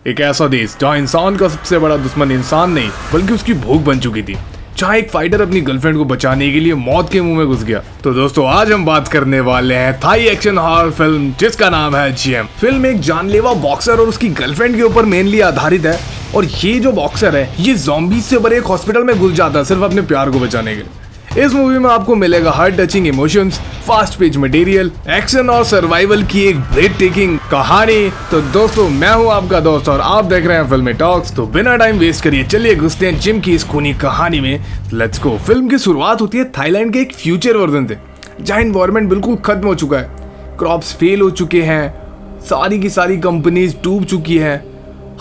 एक ऐसा देश जहाँ इंसान का सबसे बड़ा दुश्मन इंसान नहीं बल्कि उसकी भूख बन चुकी थी, जहाँ एक फाइटर अपनी गर्लफ्रेंड को बचाने के लिए मौत के मुंह में घुस गया। तो दोस्तों आज हम बात करने वाले हैं थाई एक्शन हॉरर फिल्म जिसका नाम है जीएम। फिल्म एक जानलेवा बॉक्सर और उसकी गर्लफ्रेंड के ऊपर मेनली आधारित है और ये जो बॉक्सर है ये ज़ॉम्बीज़ से भरे एक हॉस्पिटल में घुस जाता है सिर्फ अपने प्यार को बचाने के लिए। इस मूवी में आपको मिलेगा heart touching emotions, fast page material, action और सर्वाइवल की एक ब्रेथ टेकिंग कहानी। तो दोस्तों मैं हूं आपका दोस्त और आप देख रहे हैं फिल्मी टॉक्स। तो बिना टाइम वेस्ट करिए चलिए घुसते हैं जिम की इस खूनी कहानी में। Let's go. फिल्म की शुरुआत होती है थाईलैंड के एक फ्यूचर वर्जन से जहाँ एनवायरनमेंट बिल्कुल खत्म हो चुका है, क्रॉप्स फेल हो चुके हैं, सारी की सारी कंपनीज डूब चुकी है,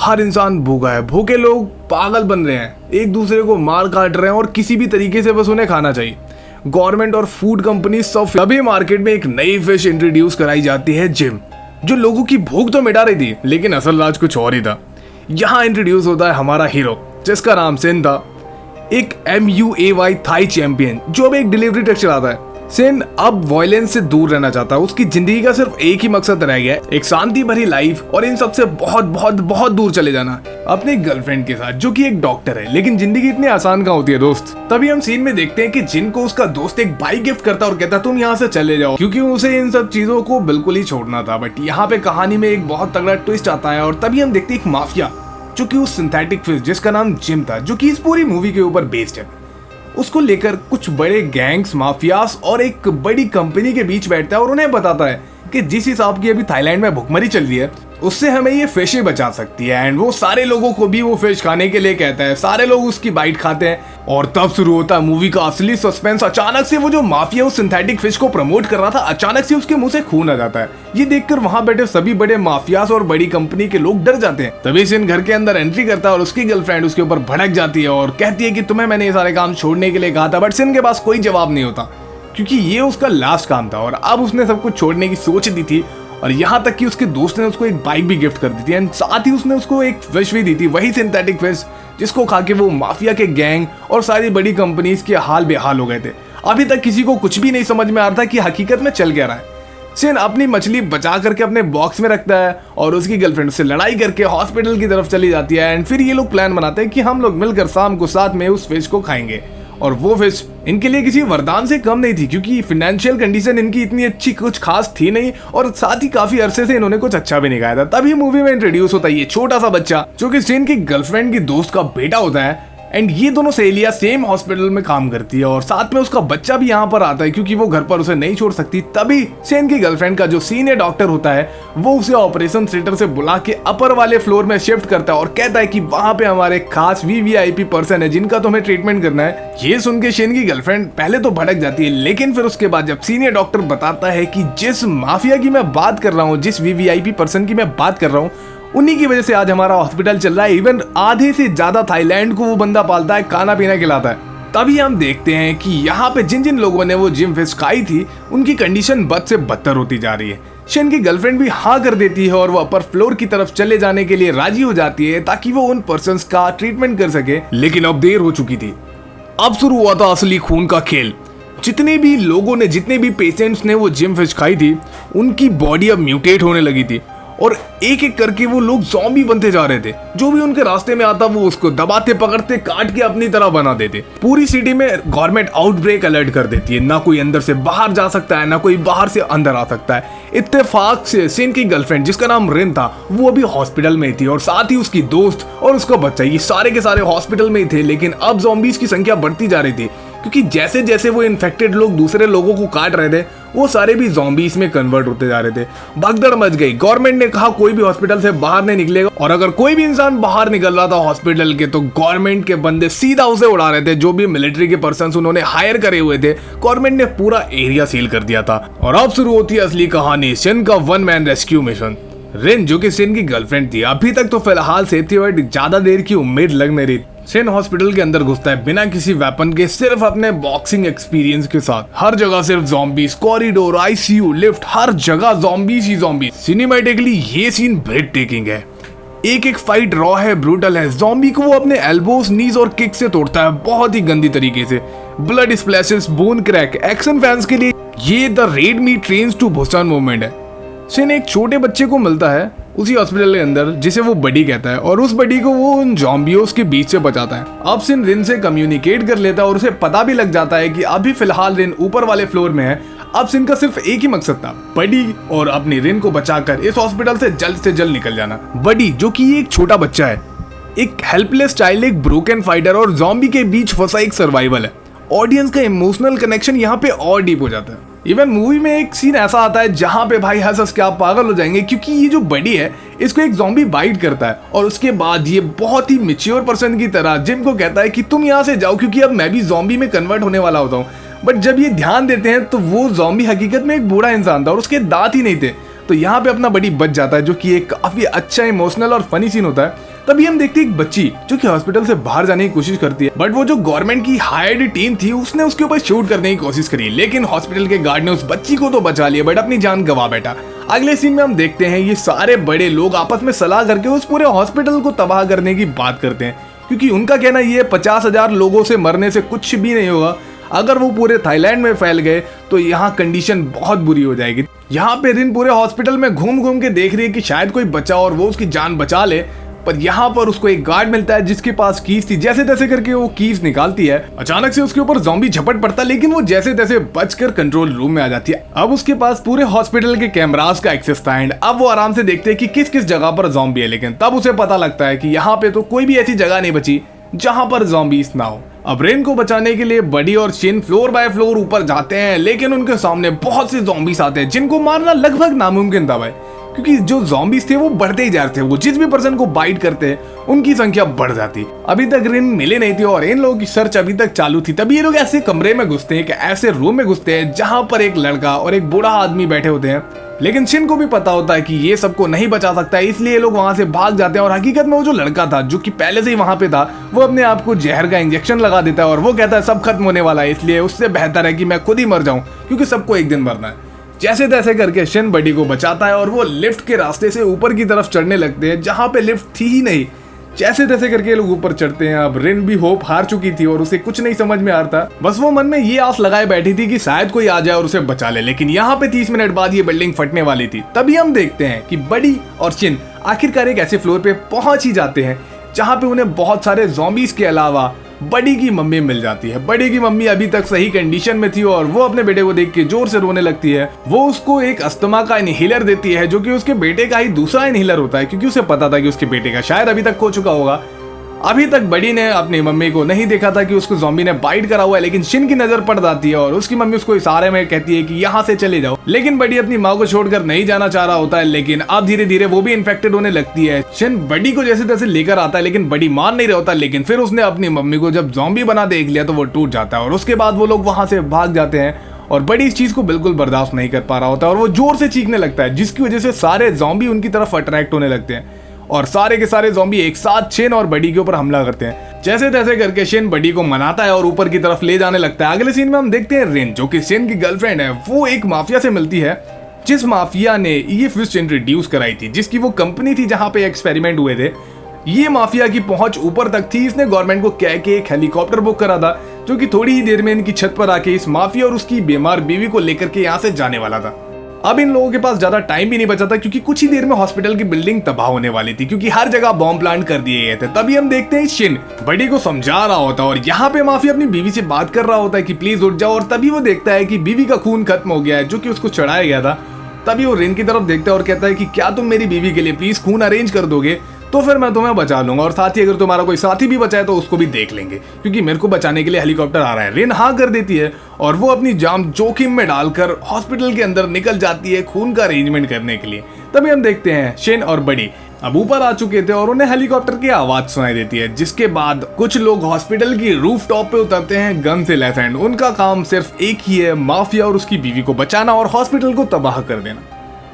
हर इंसान भूखा है, भूखे लोग पागल बन रहे हैं, एक दूसरे को मार काट रहे हैं और किसी भी तरीके से बस उन्हें खाना चाहिए। गवर्नमेंट और फूड कंपनी सब तभी मार्केट में एक नई फिश इंट्रोड्यूस कराई जाती है जिम, जो लोगों की भूख तो मिटा रही थी लेकिन असल राज कुछ और ही था। यहाँ इंट्रोड्यूस होता है हमारा हीरो जिसका नाम सेन था, एक MUAY थाई चैंपियन जो अब एक डिलीवरी ट्रक चलाता है। सेन अब वायलेंस से दूर रहना चाहता है, उसकी जिंदगी का सिर्फ एक ही मकसद रह गया है, एक शांति भरी लाइफ और इन सब से बहुत बहुत बहुत दूर चले जाना अपनी गर्लफ्रेंड के साथ जो कि एक डॉक्टर है। लेकिन जिंदगी इतनी आसान कहाँ होती है दोस्त। तभी हम सीन में देखते हैं कि जिन को उसका दोस्त एक बाइक गिफ्ट करता और कहता तुम यहाँ से चले जाओ, क्योंकि उसे इन सब चीजों को बिल्कुल ही छोड़ना था। बट यहाँ पे कहानी में एक बहुत तगड़ा ट्विस्ट आता है और तभी हम देखते हैं एक माफिया जो कि उस सिंथेटिक फिश जिसका नाम जिम था, जो कि इस पूरी मूवी के ऊपर बेस्ड है, उसको लेकर कुछ बड़े गैंग्स, माफियास और एक बड़ी कंपनी के बीच बैठता है और उन्हें बताता है कि जिस हिसाब की अभी थाईलैंड में भुखमरी चल रही है उससे हमें ये फिश ही बचा सकती है। एंड वो सारे लोगों को भी वो फिश खाने के लिए कहता है, सारे लोग उसकी बाइट खाते हैं और तब शुरू होता है मूवी का असली सस्पेंस। अचानक से वो जो माफिया उस सिंथेटिक फिश को प्रमोट कर रहा था, अचानक से उसके मुंह से खून आ जाता है। ये देखकर वहां बैठे सभी बड़े माफियास और बड़ी कंपनी के लोग डर जाते हैं। तभी सिन घर के अंदर एंट्री करता है और उसकी गर्लफ्रेंड उसके ऊपर भड़क जाती है और कहती है कि तुम्हें मैंने ये सारे काम छोड़ने के लिए कहा था। बट सिन के पास कोई जवाब नहीं होता क्योंकि ये उसका लास्ट काम था और अब उसने सब कुछ छोड़ने की सोच दी थी। और यहाँ तक कि उसके दोस्त ने उसको एक बाइक भी गिफ्ट कर दी थी एंड साथ ही उसने उसको एक फिश भी दी थी, वही सिंथेटिक फिश जिसको खा के वो माफिया के गैंग और सारी बड़ी कंपनीज के हाल बेहाल हो गए थे। अभी तक किसी को कुछ भी नहीं समझ में आ रहा था कि हकीकत में चल क्या रहा है। सिन अपनी मछली बचा करके अपने बॉक्स में रखता है और उसकी गर्लफ्रेंड से लड़ाई करके हॉस्पिटल की तरफ चली जाती है। एंड फिर ये लोग प्लान बनाते हैं कि हम लोग मिलकर शाम को साथ में उस फिश को खाएंगे। और वो फिश इनके लिए किसी वरदान से कम नहीं थी क्योंकि फाइनेंशियल कंडीशन इनकी इतनी अच्छी कुछ खास थी नहीं और साथ ही काफी अरसे से इन्होंने कुछ अच्छा भी नहीं खाया था। तभी मूवी में इंट्रोड्यूस होता है ये छोटा सा बच्चा जो कि सेन की गर्लफ्रेंड की दोस्त का बेटा होता है। एंड ये दोनों सहेलियां सेम हॉस्पिटल में काम करती है और साथ में उसका बच्चा भी यहाँ पर आता है क्योंकि वो घर पर उसे नहीं छोड़ सकती। तभी सेन की गर्लफ्रेंड का जो सीनियर डॉक्टर होता है वो उसे ऑपरेशन थिएटर से बुला के अपर वाले फ्लोर में शिफ्ट करता है और कहता है कि वहां पे हमारे खास VVIP पर्सन है जिनका तुम्हें ट्रीटमेंट करना है। ये सुन के सेन की गर्लफ्रेंड पहले तो भड़क जाती है, लेकिन फिर उसके बाद जब सीनियर डॉक्टर बताता है कि जिस माफिया की मैं बात कर रहा हूँ, जिस VVIP पर्सन की मैं बात कर रहा हूँ, उन्हीं की वजह से आज हमारा हॉस्पिटल चल रहा है। इवन आधे से ज्यादा थाईलैंड को वो बंदा पालता है, खाना पीना खिलाता है। तभी हम देखते हैं कि यहाँ पे जिन जिन लोगों ने वो जिम फिश खाई थी उनकी कंडीशन बद से बदतर होती जा रही है। शेन की गर्लफ्रेंड भी हाँ कर देती है और वो अपर फ्लोर की तरफ चले जाने के लिए राजी हो जाती है ताकि वो उन पर्सन्स का ट्रीटमेंट कर सके। लेकिन अब देर हो चुकी थी, अब शुरू हुआ था असली खून का खेल। जितने भी लोगों ने, जितने भी पेशेंट्स ने वो जिम फिश खाई थी उनकी बॉडी अब म्यूटेट होने लगी थी और एक एक करके वो लोग ज़ॉम्बी बनते जा रहे थे। जो भी उनके रास्ते में आता वो उसको दबाते, पकड़ते, काट के अपनी तरह बना देते। पूरी सिटी में गवर्नमेंट आउटब्रेक अलर्ट कर देती है, ना कोई अंदर से बाहर जा सकता है, ना कोई बाहर से अंदर आ सकता है। इत्तेफाक से सेन की गर्लफ्रेंड जिसका नाम रिन था वो अभी हॉस्पिटल में थी और साथ ही उसकी दोस्त और उसका बच्चा, ये सारे के सारे हॉस्पिटल में ही थे। लेकिन अब ज़ॉम्बीज की संख्या बढ़ती जा रही थी क्योंकि जैसे जैसे वो इन्फेक्टेड लोग दूसरे लोगों को काट रहे थे वो सारे भी ज़ॉम्बीज में कन्वर्ट होते जा रहे थे। भगदड़ मच गई। गवर्नमेंट ने कहा कोई भी हॉस्पिटल से बाहर नहीं निकलेगा और अगर कोई भी इंसान बाहर निकल रहा था हॉस्पिटल के तो गवर्नमेंट के बंदे सीधा उसे उड़ा रहे थे। जो भी मिलिट्री के पर्सन उन्होंने हायर करे हुए थे, गवर्नमेंट ने पूरा एरिया सील कर दिया था। और अब शुरू होती है असली कहानी, सेन का वन मैन रेस्क्यू मिशन। रिन जो कि सेन की गर्लफ्रेंड थी अभी तक तो फिलहाल सेफ थी बट ज्यादा देर की उम्मीद लग नहीं रही। सेन हॉस्पिटल के अंदर घुसता है बिना किसी वेपन के, सिर्फ अपने बॉक्सिंग एक्सपीरियंस के साथ। हर जगह सिर्फ ज़ॉम्बीज, कॉरिडोर, ICU, लिफ्ट, हर जगह ज़ॉम्बीज ही ज़ॉम्बीज। सिनेमैटिकली ये सीन ब्रेथ टेकिंग है। एक एक फाइट रॉ है, ब्रूटल है। ज़ॉम्बी को वो अपने एल्बोस, नीज और किक से तोड़ता है बहुत ही गंदी तरीके से। Blood splashes, bone crack. Action fans के लिए ये the red me trains to Busan movement है। सेन एक छोटे बच्चे को मिलता है, उसी हॉस्पिटल के अंदर जिसे वो बडी कहता है, और उस बडी को वो उन ज़ॉम्बियों के बीच से बचाता है। अब शिन रिन से कम्युनिकेट कर लेता है और उसे पता भी लग जाता है कि अभी फिलहाल रिन ऊपर वाले फ्लोर में है। अब शिन का सिर्फ एक ही मकसद था, बडी और अपनी रिन को बचाकर इस हॉस्पिटल से जल्द निकल जाना। बडी जो कि एक छोटा बच्चा है, एक हेल्पलेस चाइल्ड, एक ब्रोकन फाइटर और ज़ॉम्बी के बीच फंसा एक सर्वाइवल है। ऑडियंस का इमोशनल कनेक्शन यहाँ पे और डीप हो जाता है। इवन मूवी में एक सीन ऐसा आता है जहाँ पे भाई हंस के आप पागल हो जाएंगे, क्योंकि ये जो बडी है इसको एक ज़ॉम्बी बाइट करता है और उसके बाद ये बहुत ही मैच्योर पर्सन की तरह जिम को कहता है कि तुम यहाँ से जाओ क्योंकि अब मैं भी ज़ॉम्बी में कन्वर्ट होने वाला होता हूँ। बट जब ये ध्यान देते हैं तो वो ज़ॉम्बी हकीकत में एक बूढ़ा इंसान था और उसके दांत ही नहीं थे, तो यहाँ पे अपना बडी बच जाता है, जो कि एक काफी अच्छा इमोशनल और फनी सीन होता है। तभी हम देखते हैं एक बच्ची जो कि हॉस्पिटल से बाहर जाने की कोशिश करती है, बट वो जो गवर्नमेंट की हायर्ड टीम थी उसने उसके ऊपर शूट करने की कोशिश करी, लेकिन हॉस्पिटल के गार्ड ने उस बच्ची को तो बचा लिया बट अपनी जान गवा बैठा। अगले सीन में हम देखते हैं ये सारे बड़े लोग आपस में सलाह करके उस पूरे हॉस्पिटल को तबाह करने की बात करते हैं, क्योंकि उनका कहना ये 50,000 लोगों से मरने से कुछ भी नहीं होगा। अगर वो पूरे थाईलैंड में फैल गए तो यहाँ कंडीशन बहुत बुरी हो जाएगी। यहाँ पे रिन पूरे हॉस्पिटल में घूम घूम के देख रही है कि शायद कोई बचा और वो उसकी जान बचा ले, पर यहाँ पर उसको एक गार्ड मिलता है जिसके पास कीज थी। जैसे तैसे करके वो कीज निकालती है, अचानक से उसके ऊपर ज़ॉम्बी झपट पड़ता है, लेकिन वो जैसे तैसे बचकर कंट्रोल रूम में आ जाती है। अब उसके पास पूरे हॉस्पिटल के कैमरास का एक्सेस था एंड अब वो आराम से देखते हैं कि किस किस जगह पर ज़ॉम्बी है, लेकिन तब उसे पता लगता है कि यहाँ पे तो कोई भी ऐसी जगह नहीं बची जहाँ पर ज़ॉम्बीज ना हो। अब रिन को बचाने के लिए बडी और शिन फ्लोर बाय फ्लोर ऊपर जाते हैं, लेकिन उनके सामने बहुत से ज़ॉम्बीज आते हैं जिनको मारना लगभग नामुमकिन था भाई, क्योंकि जो ज़ॉम्बीज थे वो बढ़ते ही जा रहे थे। वो जिस भी पर्सन को बाइट करते उनकी संख्या बढ़ जाती। अभी तक रिन मिले नहीं थी और इन लोगों की सर्च अभी तक चालू थी। तभी ये लोग ऐसे कमरे में घुसते हैं, कि ऐसे रूम में घुसते हैं जहां पर एक लड़का और एक बूढ़ा आदमी बैठे होते हैं, लेकिन शिन को भी पता होता है कि ये सबको नहीं बचा सकता, इसलिए लोग वहां से भाग जाते हैं। और हकीकत में वो जो लड़का था जो कि पहले से ही वहां पे था, वो अपने आप को जहर का इंजेक्शन लगा देता है और वो कहता है सब खत्म होने वाला है, इसलिए उससे बेहतर है कि मैं खुद ही मर जाऊं, क्योंकि सबको एक दिन मरना है। जैसे तैसे करके शिन बडी को बचाता है और वो लिफ्ट के रास्ते से ऊपर की तरफ चढ़ने लगते हैं जहां पे लिफ्ट थी ही नहीं। जैसे तैसे करके लोग ऊपर चढ़ते हैं। अब रिन भी होप हार चुकी थी और उसे कुछ नहीं समझ में आ रहा था, बस वो मन में ये आस लगाए बैठी थी कि शायद कोई आ जाए और उसे बचा ले। लेकिन यहाँ पे 30 मिनट बाद ये बिल्डिंग फटने वाली थी। तभी हम देखते हैं कि बडी और शिन आखिरकार एक ऐसे फ्लोर पे पहुंच ही जाते हैं जहाँ पे उन्हें बहुत सारे ज़ॉम्बीज के अलावा बडी की मम्मी मिल जाती है। बडी की मम्मी अभी तक सही कंडीशन में थी और वो अपने बेटे को देख के जोर से रोने लगती है। वो उसको एक अस्थमा का इनहेलर देती है, जो कि उसके बेटे का ही दूसरा इनहेलर होता है, क्योंकि उसे पता था कि उसके बेटे का शायद अभी तक खो चुका होगा। अभी तक बडी ने अपनी मम्मी को नहीं देखा था कि उसको ज़ॉम्बी ने बाइट करा हुआ है, लेकिन शिन की नजर पड़ जाती है और उसकी मम्मी उसको इशारे में कहती है कि यहाँ से चले जाओ। लेकिन बडी अपनी माँ को छोड़कर नहीं जाना चाह रहा होता है, लेकिन अब धीरे धीरे वो भी इन्फेक्टेड होने लगती है। शिन बडी को जैसे तैसे लेकर आता है, लेकिन बडी मान नहीं रहा होता। लेकिन फिर उसने अपनी मम्मी को जब ज़ॉम्बी बना देख लिया तो वो टूट जाता है और उसके बाद वो लोग वहां से भाग जाते हैं। और बडी इस चीज को बिल्कुल बर्दाश्त नहीं कर पा रहा होता है और वो जोर से चीखने लगता है, जिसकी वजह से सारे ज़ॉम्बी उनकी तरफ अट्रैक्ट होने लगते हैं और सारे के सारे ज़ॉम्बी एक साथ शिन और बडी के ऊपर हमला करते हैं। जैसे तैसे करके शिन बडी को मनाता है और ऊपर की तरफ ले जाने लगता है। अगले सीन में हम देखते हैं रिन, जो कि शिन की गर्लफ्रेंड है, वो एक माफिया से मिलती है, जिस माफिया ने ये फिश इंट्रोड्यूस कराई थी, जिसकी वो कंपनी थी जहां पे एक्सपेरिमेंट हुए थे। ये माफिया की पहुंच ऊपर तक थी। इसने गवर्नमेंट को कह के एक हेलीकॉप्टर बुक करा था, जो कि थोड़ी ही देर में इनकी छत पर आके इस माफिया और उसकी बीमार बीवी को लेकर के यहाँ से जाने वाला था। अब इन लोगों के पास ज्यादा टाइम भी नहीं बचा था, क्योंकि कुछ ही देर में हॉस्पिटल की बिल्डिंग तबाह होने वाली थी, क्योंकि हर जगह बॉम्ब प्लांट कर दिए गए थे। तभी हम देखते हैं शिन बडी को समझा रहा होता है और यहाँ पे माफिया अपनी बीवी से बात कर रहा होता है कि प्लीज उठ जाओ। और तभी वो देखता है कि बीवी का खून खत्म हो गया है, जो कि उसको चढ़ाया गया था। तभी वो रिन की तरफ देखता है और कहता है कि क्या तुम मेरी बीवी के लिए प्लीज खून अरेंज कर दोगे, तो फिर मैं तुम्हें बचा लूंगा, और साथ ही अगर तुम्हारा कोई साथी भी बचा है तो उसको भी देख लेंगे, क्योंकि मेरे को बचाने के लिए हेलीकॉप्टर आ रहा है। रिन हाँ कर देती है और वो अपनी जान जोखिम में डालकर हॉस्पिटल के अंदर निकल जाती है खून का अरेंजमेंट करने के लिए। तभी हम देखते हैं शिन और बडी अब ऊपर आ चुके थे और उन्हें हेलीकॉप्टर की आवाज सुनाई देती है, जिसके बाद कुछ लोग हॉस्पिटल की रूफ टॉप पे उतरते हैं गन से लेफ्ट हैंड। उनका काम सिर्फ एक ही है, माफिया और उसकी बीवी को बचाना और हॉस्पिटल को तबाह कर देना।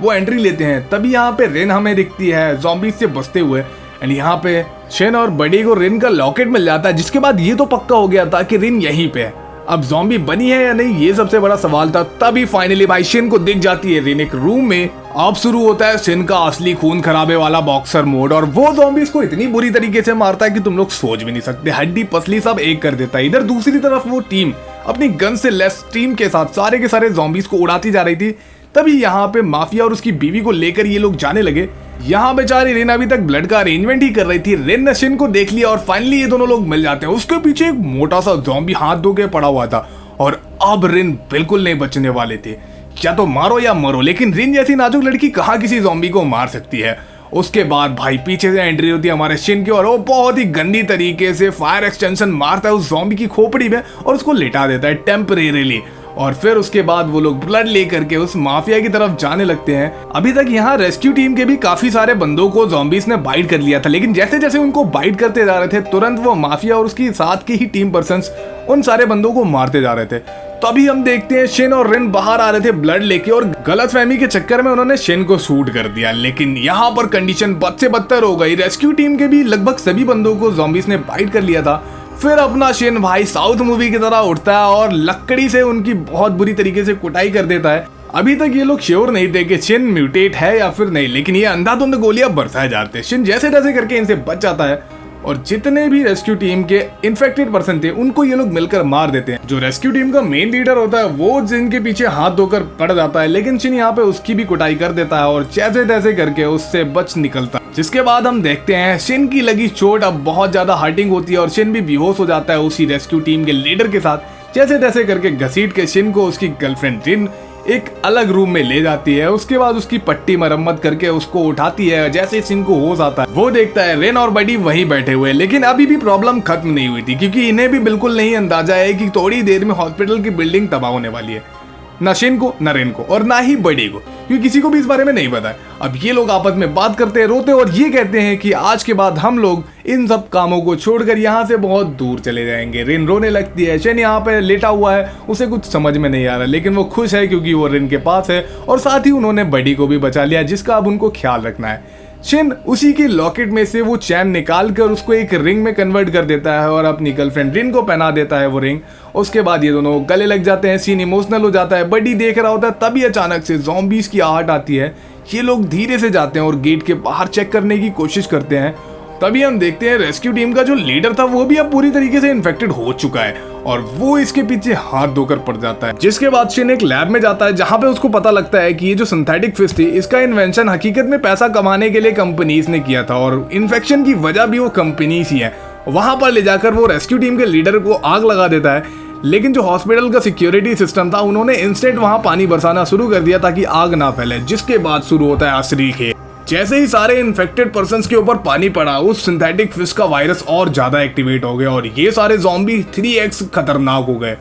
वो एंट्री लेते हैं। तभी यहाँ पे रिन हमें दिखती है ज़ॉम्बीज से बचते हुए, एंड यहाँ पे शिन और बडी को रिन का लॉकेट मिल जाता है, जिसके बाद ये तो पक्का हो गया था कि रिन यहीं पे है। अब ज़ॉम्बी बनी है या नहीं, ये सबसे बड़ा सवाल था। तभी फाइनली भाई शिन को दिख जाती है रिन एक रूम में। अब शुरू होता है शिन का असली खून खराबे वाला बॉक्सर मोड, और वो ज़ॉम्बीज को इतनी बुरी तरीके से मारता है कि तुम लोग सोच भी नहीं सकते। हड्डी पसली सब एक कर देता है। इधर दूसरी तरफ वो टीम अपनी गन से लेस टीम के साथ सारे के सारे ज़ॉम्बीज को उड़ाती जा रही थी। तभी यहाँ पे माफिया और उसकी बीवी को लेकर ये लोग जाने लगे, यहाँ बेचारी रिन अभी तक ब्लड का अरेंजमेंट ही कर रही थी। रिन ने शिन को देख लिया और फाइनली ये दोनों लोग मिल जाते हैं। उसके पीछे एक मोटा सा ज़ॉम्बी हाथ धो के पड़ा हुआ था और अब रिन बिल्कुल नहीं बचने वाले थे। या तो मारो या मरो, लेकिन रिन जैसी नाजुक लड़की कहाँ किसी ज़ॉम्बी को मार सकती है। उसके बाद भाई पीछे से एंट्री होती है हमारे शिन की और वो बहुत ही गंदी तरीके से फायर एक्सटेंशन मारता है उस ज़ॉम्बी की खोपड़ी में और उसको लिटा देता है टेम्परेरीली। और फिर उसके बाद वो लोग ब्लड लेकर के उस माफिया की तरफ जाने लगते हैं। अभी तक यहाँ रेस्क्यू टीम के भी काफी सारे बंदों को ज़ॉम्बीज़ ने बाइट कर लिया था, लेकिन जैसे जैसे उनको बाइट करते जा रहे थे तुरंत वो माफिया और उसकी साथ के ही टीम पर्सन्स उन सारे बंदों को मारते जा रहे थे। तभी हम देखते हैं शिन और रिन बाहर आ रहे थे ब्लड लेके और गलतफहमी के चक्कर में उन्होंने शिन को शूट कर दिया। लेकिन यहाँ पर कंडीशन बद से बदतर हो गई। रेस्क्यू टीम के भी लगभग सभी बंदों को ज़ॉम्बीज़ ने बाइट कर लिया था। फिर अपना शिन भाई साउथ मूवी की तरह उठता है और लकड़ी से उनकी बहुत बुरी तरीके से कुटाई कर देता है। अभी तक ये लोग श्योर नहीं थे कि शिन म्यूटेट है या फिर नहीं, लेकिन ये अंधाधुंध गोलियां बरसाए जाते हैं। शिन जैसे तैसे करके इनसे बच जाता है और जितने भी रेस्क्यू टीम के इन्फेक्टेड पर्सन थे उनको ये लोग मिलकर मार देते हैं। जो रेस्क्यू टीम का मेन लीडर होता है वो जिनके पीछे हाथ धोकर पड़ जाता है, लेकिन शिन यहाँ पे उसकी भी कुटाई कर देता है और जैसे तैसे करके उससे बच निकलता है। जिसके बाद हम देखते हैं शिन की लगी चोट अब बहुत ज्यादा हर्टिंग होती है और शिन भी बेहोश हो जाता है उसी रेस्क्यू टीम के लीडर के साथ। जैसे तैसे करके घसीट के शिन को उसकी गर्लफ्रेंड रिन एक अलग रूम में ले जाती है। उसके बाद उसकी पट्टी मरम्मत करके उसको उठाती है। जैसे शिन को होश आता है वो देखता है रिन और बडी वहीं बैठे हुए, लेकिन अभी भी प्रॉब्लम खत्म नहीं हुई थी क्योंकि इन्हें भी बिल्कुल नहीं अंदाजा है कि थोड़ी देर में हॉस्पिटल की बिल्डिंग तबाह होने वाली है। ना शिन को, ना रिन को और ना ही बडी को, क्योंकि किसी को भी इस बारे में नहीं पता है। अब ये लोग आपस में बात करते हैं, रोते और ये कहते हैं कि आज के बाद हम लोग इन सब कामों को छोड़कर यहाँ से बहुत दूर चले जाएंगे। रिन रोने लगती है। शिन यहाँ पे लेटा हुआ है, उसे कुछ समझ में नहीं आ रहा, लेकिन वो खुश है क्योंकि वो रिन के पास है और साथ ही उन्होंने बडी को भी बचा लिया जिसका अब उनको ख्याल रखना है। शिन उसी की लॉकेट में से वो चैन निकाल कर उसको एक रिंग में कन्वर्ट कर देता है और अपनी गर्लफ्रेंड रिन को पहना देता है वो रिंग। उसके बाद ये दोनों गले लग जाते हैं। सीन इमोशनल हो जाता है। बडी देख रहा होता है, तभी अचानक से ज़ॉम्बीज़ की आहट आती है। ये लोग धीरे से जाते हैं और गेट के बाहर चेक करने की कोशिश करते हैं। तभी हम देखते हैं रेस्क्यू टीम का जो लीडर था वो भी अब पूरी तरीके से इन्फेक्टेड हो चुका है और वो इसके पीछे हाथ धोकर पड़ जाता है। जिसके बाद शिन एक लैब में जाता है जहां पे उसको पता लगता है कि ये जो सिंथेटिक फिश थी इसका इन्वेंशन हकीकत में पैसा कमाने के लिए कंपनीज ने किया था और इन्फेक्शन की वजह भी वो कंपनीज ही है। वहां पर ले जाकर वो रेस्क्यू टीम के लीडर को आग लगा देता है, लेकिन जो हॉस्पिटल का सिक्योरिटी सिस्टम था उन्होंने इंस्टेंट वहां पानी बरसाना शुरू कर दिया ताकि आग ना फैले। जिसके बाद शुरू होता है असली खेल। जैसे ही सारे इन्फेक्टेड पर्सन्स के ऊपर पानी पड़ा उस सिंथेटिक फिश का वायरस और ज्यादा एक्टिवेट हो गया और ये सारे ज़ॉम्बी 3x खतरनाक हो गए।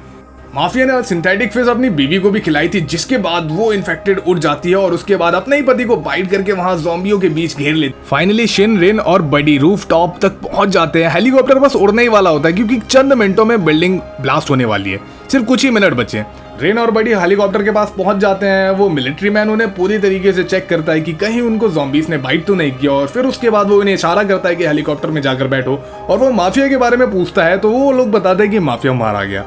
माफिया ने सिंथेटिक फिश अपनी बीवी को भी खिलाई थी, जिसके बाद वो इन्फेक्टेड उड़ जाती है और उसके बाद अपने ही पति को बाइट करके वहां ज़ॉम्बियों के बीच घेर लेती। फाइनली शिन, रिन और बडी रूफ टॉप तक पहुंच जाते हैं। हेलीकॉप्टर बस उड़ने ही वाला होता है क्योंकि चंद मिनटों में बिल्डिंग ब्लास्ट होने वाली है, सिर्फ कुछ ही मिनट बचे हैं। रिन और बडी हेलीकॉप्टर के पास पहुंच जाते हैं। वो मिलिट्री मैन उन्हें पूरी तरीके से चेक करता है कि कहीं उनको ज़ॉम्बीज़ ने बाइट तो नहीं किया और फिर उसके बाद वो इन्हें इशारा करता है कि हेलीकॉप्टर में जाकर बैठो और वो माफिया के बारे में पूछता है तो वो लोग बताते हैं कि माफिया मारा गया।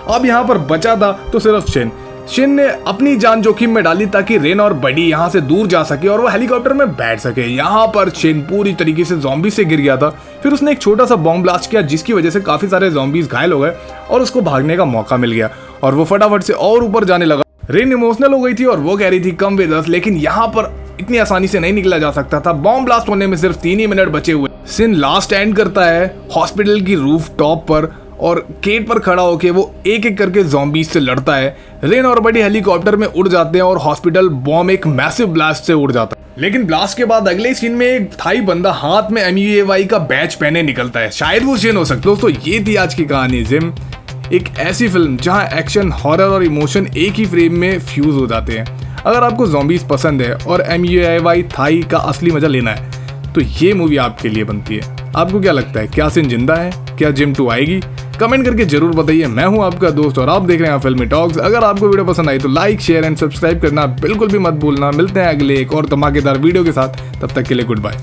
अब यहाँ पर बचा था तो सिर्फ शिन। शिन ने अपनी जान जोखिम में डाली ताकि रिन और बडी यहाँ से दूर जा सके और वो हेलीकॉप्टर में बैठ सके। यहाँ पर शिन पूरी तरीके से ज़ॉम्बी से गिर गया था। फिर उसने एक छोटा सा बॉम्ब ब्लास्ट किया जिसकी वजह से काफी सारे ज़ॉम्बीज़ घायल हो गए और उसको भागने का मौका मिल गया और वो फटाफट से और ऊपर जाने लगा। रिन इमोशनल हो गई थी और वो कह रही थी कम विद अस, लेकिन यहाँ पर इतनी आसानी से नहीं निकला जा सकता था। बॉम्ब ब्लास्ट होने में सिर्फ 3 ही मिनट बचे हुए। शिन लास्ट एंड करता है हॉस्पिटल की रूफ टॉप पर और गेट पर खड़ा होकर वो एक एक करके ज़ॉम्बीज़ से लड़ता है। रिन और बडी हेलीकॉप्टर में उड़ जाते हैं और हॉस्पिटल बॉम्ब एक मैसिव ब्लास्ट से उड़ जाता है। लेकिन ब्लास्ट के बाद अगले सीन में एक थाई बंदा हाथ में MUAY का बैच पहने निकलता है। शायद वो शिन हो सकता है। दोस्तों ये थी आज की कहानी जिम, एक ऐसी फिल्म जहां एक्शन, हॉरर और इमोशन एक ही फ्रेम में फ्यूज हो जाते हैं। अगर आपको ज़ॉम्बीज़ पसंद है और MUAY थाई का असली मजा लेना है तो ये मूवी आपके लिए बनती है। आपको क्या लगता है, क्या सिन जिंदा है? क्या जिम 2 आएगी? कमेंट करके जरूर बताइए। मैं हूं आपका दोस्त और आप देख रहे हैं फिल्मी टॉक्स। अगर आपको वीडियो पसंद आई तो लाइक, शेयर एंड सब्सक्राइब करना बिल्कुल भी मत भूलना। मिलते हैं अगले एक और धमाकेदार वीडियो के साथ, तब तक के लिए गुड बाय।